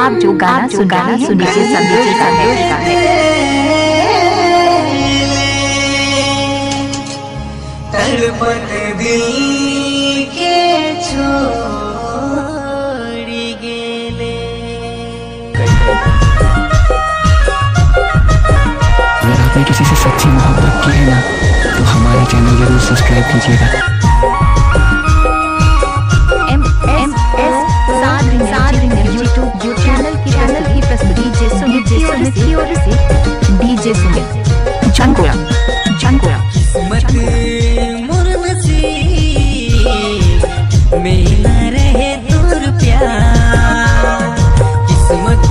आप जो गाना सुन रहे हैं नीचे संदेश का है। तड़पत दिल के छोड़ी गेले। अगर आपने किसी से सच्ची मोहब्बत की है ना, तो हमारे चैनल जरूर सब्सक्राइब कीजिएगा। यूट्यूब चैनल की प्रस्तुति डीजे सुमित जनकोड़ा किस्मत मोर नसीब में न रहे दूर प्यार। किस्मत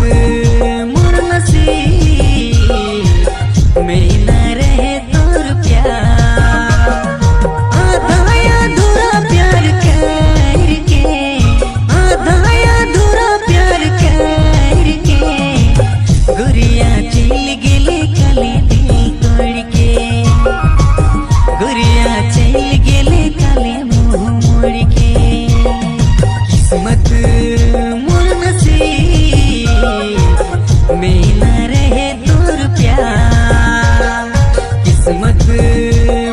मोर नसीब में न रहे दूर प्यार। आधा अधूरा प्यार करके, आधा अधूरा प्यार करके गुरिया चल गेले कली दिल तोड़ के। गुरिया चल गेले काले मुँह मोड़ के। किस्मत मोर नसीब में न रहे दूर प्यार। किस्मत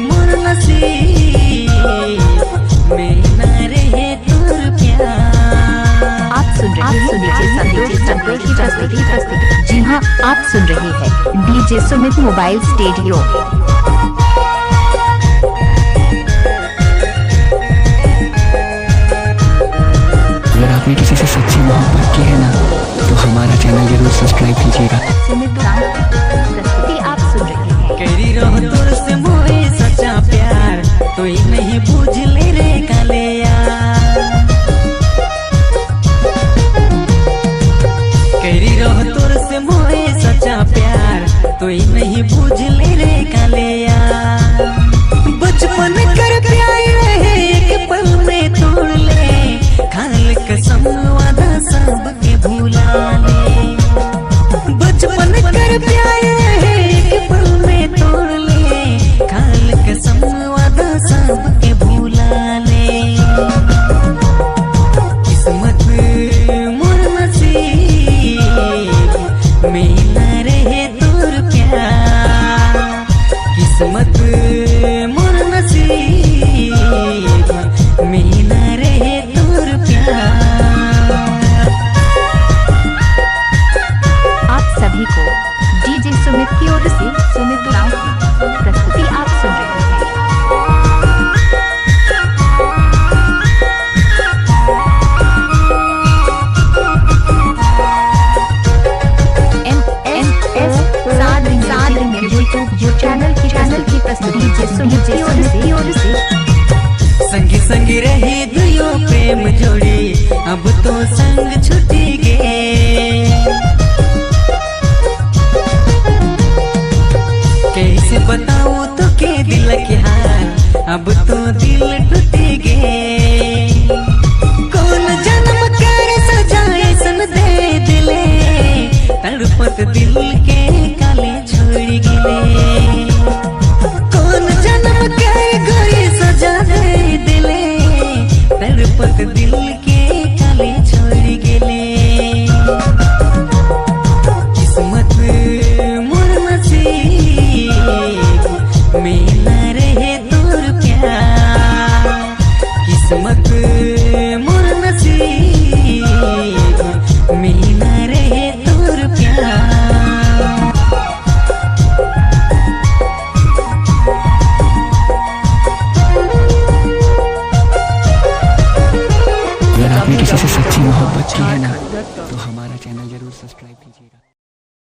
मोर नसीब में न रहे दूर प्यार। आप सुन रहे की प्रस्तुति। जी हाँ, आप सुन रहे हैं डीजे सुमित मोबाइल स्टूडियो। अगर आपने किसी से सच्ची मोहब्बत की है ना, तो हमारा चैनल जरूर सब्सक्राइब कीजिएगा। प्रस्तुति आप सुन रहे हैं। करी रहो तोर से मोए सच्चा प्यार, तो ही नहीं बूझ ले रे काले यार। करी रहो तोर से मोए सच्चा प्यार, तो ही नहीं बूझ ले रे काले यार। बचपन कर प्यार रहे एक पल में तोड़ ले, खाल कसम वादा सबके भुला ले। बचपन कर प्यार रहे एक पल में तोड़ ले, खाल कसम वादा सबके भुला ले। किस्मत मोर नसीब में न रहे दूर प्यार। किस्मत मोर नसीब में न रहे दूर प्यार। आप सभी को डीजे सुमित की ओर से सुमित राव की प्रस्तुति आप सुन रहे हैं। यूट्यूब चैनल की प्रस्तुति डीजे सुमित की ओर से। संगी संगी रही दुयो प्रेम जोड़ी, अब तो संग छुटी गे। कैसे बताऊं तो के दिल के हाल, अब तो दिल टूटी गे। कौन जन्म कर सजाए सन दे दिले, तड़पत दिल के काले छोड़ गिले। कौन जन्म कर गोरी सजा दे दिले, तड़पत दिल के काले छोड़ गिले। किस्मत मोर नसीब में न रहे दूर प्यार। किस्मत मोर नसीब में न रहे दूर प्यार। अगर आपने किसी से सच्ची मोहब्बत की है ना, तो हमारा चैनल जरूर सब्सक्राइब कीजिए।